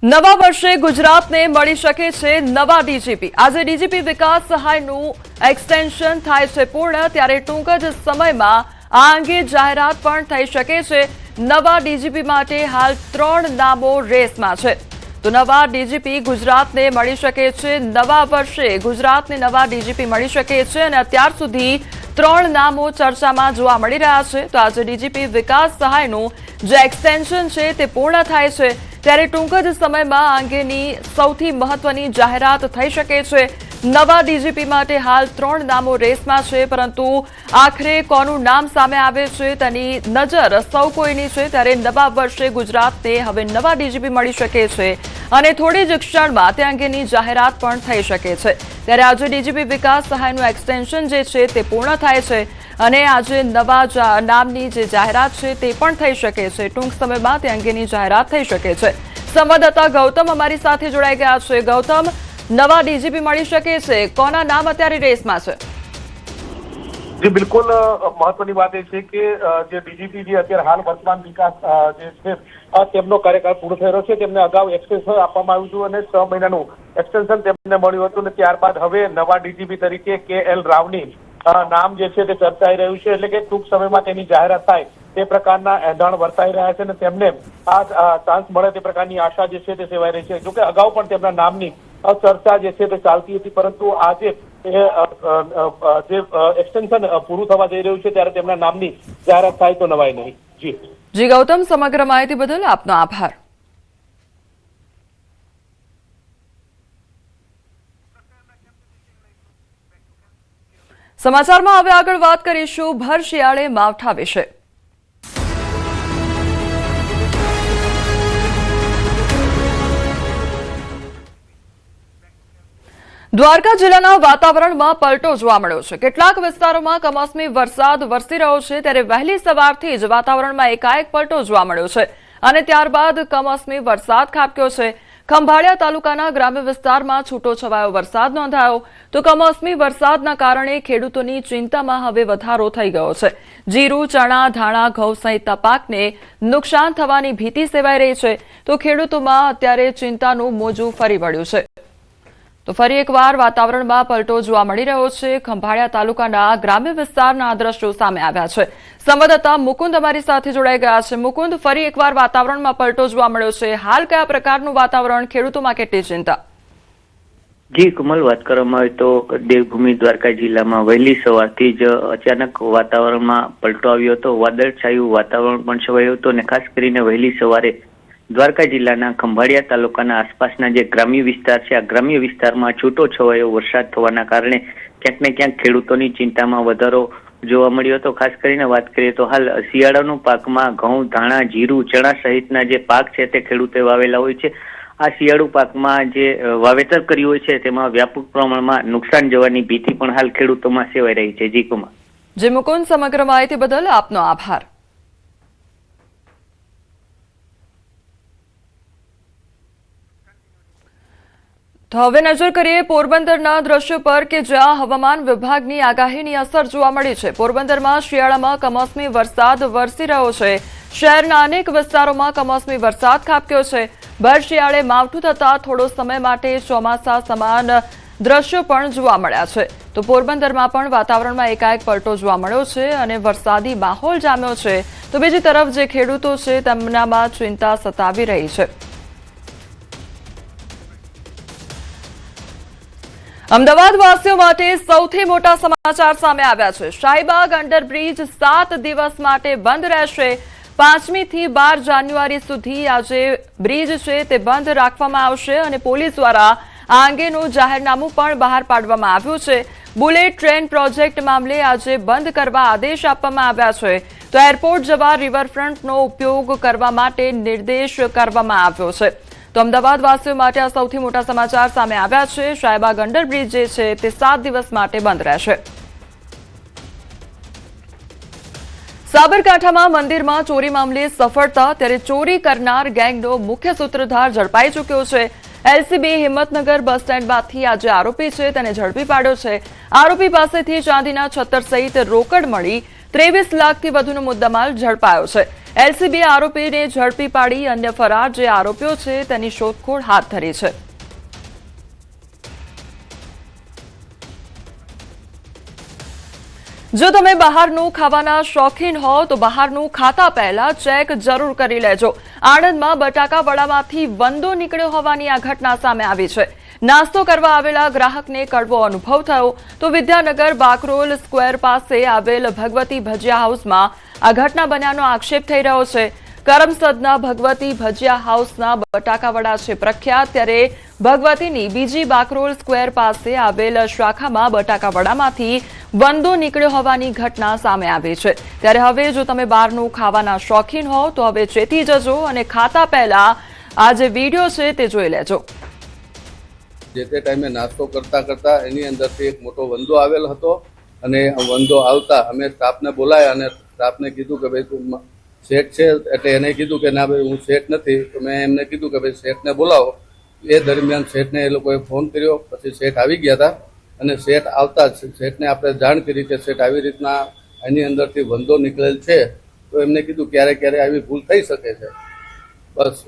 નવા વર્ષે ગુજરાતને મળી શકે છે નવા ડીજીપી। આજે ડીજીપી વિકાસ સહાયનું એક્સટેન્શન થાય છે પૂર્ણ, ત્યારે ટૂંક જ સમયમાં આ અંગે જાહેરાત પણ થઈ શકે છે। નવા ડીજીપી માટે હાલ 3 નામો રેસમાં છે, તો નવા ડીજીપી ગુજરાતને મળી શકે છે। નવા વર્ષે ગુજરાતને નવા ડીજીપી મળી શકે છે અને અત્યાર સુધી 3 નામો ચર્ચામાં જોવા મળી રહ્યા છે। તો આજે ડીજીપી વિકાસ સહાયનું જે એક્સટેન્શન છે તે પૂર્ણ થાય છે, ત્યારે ટૂંક જ સમયમાં આ અંગેની સૌથી મહત્વની જાહેરાત થઈ શકે છે। નવા ડીજીપી માટે હાલ 3 નામો રેસમાં છે, પરંતુ આખરે કોનું નામ સામે આવે છે તેની નજર સૌ કોઈની છે। ત્યારે નવા વર્ષે ગુજરાતને હવે નવા ડીજીપી મળી શકે છે અને થોડી જ ક્ષણમાં તે અંગેની જાહેરાત પણ થઈ શકે છે। ત્યારે આજે ડીજીપી વિકાસ સહાયનું એક્સટેન્શન જે છે તે પૂર્ણ થાય છે અને આજે નવા નામની જે જાહેરાત છે તે પણ થઈ શકે છે। ટૂંક સમયમાં તે અંગેની જાહેરાત થઈ શકે છે। સંવાદદાતા ગૌતમ અમારી સાથે જોડાઈ ગયા છે। ગૌતમ, નવા ડીજીપી મળી શકે છે, કોના નામ અત્યારે રેસમાં છે? જી બિલકુલ, મહત્વની વાત એ છે કે જે ડીજીપી જે અત્યારે હાલ વર્તમાન વિકાસ જે છે તેમનો કાર્યકાળ પૂરો થયો છે, તેમને અગાઉ એક્સટેન્શન આપવામાં આવ્યું હતું અને 6 મહિનાનું એક્સટેન્શન તેમને મળ્યું હતું અને ત્યારબાદ હવે નવા ડીજીપી તરીકે KL રાવની નામ જે છે તે ચર્ચાઈ રહ્યું છે। એટલે કે ટૂંક સમયમાં તેની જાહેરાત થાય તે પ્રકારના એંધાણ વર્તાઈ રહ્યા છે અને તેમને આ ચાન્સ મળે તે પ્રકારની આશા જે છે તે સેવાઈ રહી છે। જોકે અગાઉ પણ તેમના નામની ચર્ચા જે છે તે ચાલતી હતી, પરંતુ આજે જે એક્સટેન્શન પૂરું થવા જઈ રહ્યું છે ત્યારે તેમના નામની જાહેરાત થાય તો નવાય નહીં। જી ગૌતમ, સમગ્ર માહિતી બદલ આપનો આભાર। સમાચારમાં હવે આગળ વાત કરીશું ભર શિયાળે માવઠા વિશે। દ્વારકા જિલ્લાના વાતાવરણમાં પલટો જોવા મળ્યો છે। કેટલાક વિસ્તારોમાં કમોસમી વરસાદ વરસી રહ્યો છે, ત્યારે વહેલી સવારથી જ વાતાવરણમાં એકાએક પલટો જોવા મળ્યો છે અને ત્યારબાદ કમોસમી વરસાદ ખાબક્યો છે। ખંભાળિયા તાલુકાના ગ્રામ્ય વિસ્તારમાં છૂટોછવાયો વરસાદ નોંધાયો, તો કમોસમી વરસાદના કારણે ખેડૂતોની ચિંતામાં હવે વધારો થઈ ગયો છે। જીરું, ચણા, ધાણા, ઘઉં સહિતના પાકને નુકસાન થવાની ભીતિ સેવાઈ રહી છે, તો ખેડૂતોમાં અત્યારે ચિંતાનું મોજું ફરી વળ્યું છે। તો ફરી એકવાર વાતાવરણમાં પલટો જોવા મળી રહ્યો છે। ખંભાળિયા તાલુકાના ગ્રામ્ય વિસ્તારના દ્રશ્યો સામે આવ્યા છે। સંવાદદાતા મુકુંદ અમારી સાથે જોડાઈ ગયા છે। મુકુંદ, ફરી એકવાર વાતાવરણમાં પલટો જોવા મળ્યો છે, હાલ કયા પ્રકારનું વાતાવરણ, ખેડૂતોમાં કેટલી ચિંતા? જી કમલ, વાત કરવામાં આવે તો દેવભૂમિ દ્વારકા જિલ્લામાં વહેલી સવારથી જ અચાનક વાતાવરણમાં પલટો આવ્યો હતો। વાદળછાયું વાતાવરણ પણ છવાયું હતું અને ખાસ કરીને વહેલી સવારે દ્વારકા જિલ્લાના ખંભાળિયા તાલુકાના આસપાસના જે ગ્રામ્ય વિસ્તાર છે, આ ગ્રામ્ય વિસ્તારમાં છૂટો છવાયો વરસાદ થવાના કારણે ક્યાંક ને ક્યાંક ખેડૂતોની ચિંતામાં વધારો જોવા મળ્યો હતો। ખાસ કરીને વાત કરીએ તો હાલ શિયાળાનું પાકમાં ઘઉં, ધાણા, જીરું, ચણા સહિતના જે પાક છે તે ખેડૂતોએ વાવેલા હોય છે। આ શિયાળુ પાકમાં જે વાવેતર કર્યું હોય છે તેમાં વ્યાપક પ્રમાણમાં નુકસાન જવાની ભીતિ પણ હાલ ખેડૂતોમાં સેવાઈ રહી છે। જી કુમાર। જી મુકુંદ, સમગ્ર માહિતી બદલ આપનો આભાર। તો હવે નજર કરીએ પોરબંદરના દ્રશ્યો પર કે જ્યાં હવામાન વિભાગની આગાહીની અસર જોવા મળી છે। પોરબંદરમાં શિયાળામાં કમોસમી વરસાદ વરસી રહ્યો છે। શહેરના અનેક વિસ્તારોમાં કમોસમી વરસાદ ખાબક્યો છે। ભર શિયાળે માવઠું થતા થોડો સમય માટે ચોમાસા સમાન દ્રશ્યો પણ જોવા મળ્યા છે। તો પોરબંદરમાં પણ વાતાવરણમાં એકાએક પલટો જોવા મળ્યો છે અને વરસાદી માહોલ જામ્યો છે। તો બીજી તરફ જે ખેડૂતો છે તેમનામાં ચિંતા સતાવી રહી છે। અમદાવાદ વાસીઓ માટે સૌથી મોટા સમાચાર સામે આવ્યા છે। શાહીબાગ અંડરબ્રિજ 7 દિવસ માટે બંધ રહેશે। 5મી થી 12 જાન્યુઆરી સુધી આજે બ્રિજ છે તે બંધ રાખવામાં આવશે અને પોલીસ દ્વારા આ અંગેનું જાહેરનામું પણ બહાર પાડવામાં આવ્યું છે। બુલેટ ટ્રેન પ્રોજેક્ટ મામલે આજે બંધ કરવા આદેશ આપવામાં આવ્યા છે, તો એરપોર્ટ જવા રિવરફ્રન્ટનો ઉપયોગ કરવા માટે નિર્દેશ કરવામાં આવ્યો છે। તો અમદાવાદ વાસીઓ માટે આ સૌથી મોટા સમાચાર સામે આવ્યા છે। શાહીબાગ અંડરબ્રિજ જે છે તે 7 દિવસ માટે બંધ રહેશે। સાબરકાંઠામાં મંદિરમાં ચોરી મામલે સફળતા, ત્યારે ચોરી કરનાર ગેંગનો મુખ્ય સૂત્રધાર ઝડપાઈ ચૂક્યો છે। એલસીબી હિંમતનગર બસ સ્ટેન્ડમાંથી આજે આરોપી છે તેને ઝડપી પાડ્યો છે। આરોપી પાસેથી ચાંદીના 76 સહિત રોકડ મળી 23 લાખથી વધુનો મુદ્દામાલ ઝડપાયો છે। એલસીબીએ આરોપીને ઝડપી પાડી અન્ય ફરાર જે આરોપીઓ છે તેની શોધખોળ હાથ ધરી છે. જો તમે બહારનું ખાવાના શોખીન હો તો બહારનું ખાતા પહેલા ચેક જરૂર કરી લેજો. આણંદમાં બટાકા વડામાંથી વંદો નીકળ્યો હોવાની આ ઘટના સામે આવી છે. નાસ્તો કરવા આવેલા ગ્રાહકને કડવો અનુભવ થયો તો વિદ્યાનગર બાકરોલ સ્ક્વેર પાસે આવેલ ભગવતી ભજીયા હાઉસમાં આ ઘટના બન્યાનો આક્ષેપ થઈ રહ્યો છે. કરમસદના ભગવતી ભજીયા હાઉસના બટાકા વડા છે પ્રખ્યાત, ત્યારે ભગવતીની બીજી બાકરોલ સ્ક્વેર પાસે આવેલ શાખામાં બટાકા વડામાંથી વંદો નીકળ્યો હોવાની ઘટના સામે આવી છે. ત્યારે હવે જો તમે બહારનું ખાવાના શોખીન હો તો હવે ચેતી જજો અને ખાતા પહેલા આ જે વિડીયો છે તે જોઈ લેજો. જે તે ટાઈમે નાસ્તો કરતા એની અંદરથી એક મોટો વંદો આવેલ હતો અને વંદો આવતા અમે સ્ટાફને બોલાયા અને સ્ટાફને કીધું કે ભાઈ તું શેઠ છે, એટલે એને કીધું કે ના ભાઈ હું શેઠ નથી. તો મેં એમને કીધું કે ભાઈ શેઠને બોલાવો. એ દરમિયાન શેઠને એ લોકોએ ફોન કર્યો, પછી શેઠ આવી ગયા હતા અને શેઠ આવતા જ શેઠને આપણે જાણ કરી કે શેઠ આવી રીતના એની અંદરથી વંદો નીકળેલ છે. તો એમને કીધું ક્યારે ક્યારે આવી ભૂલ થઈ શકે છે. બસ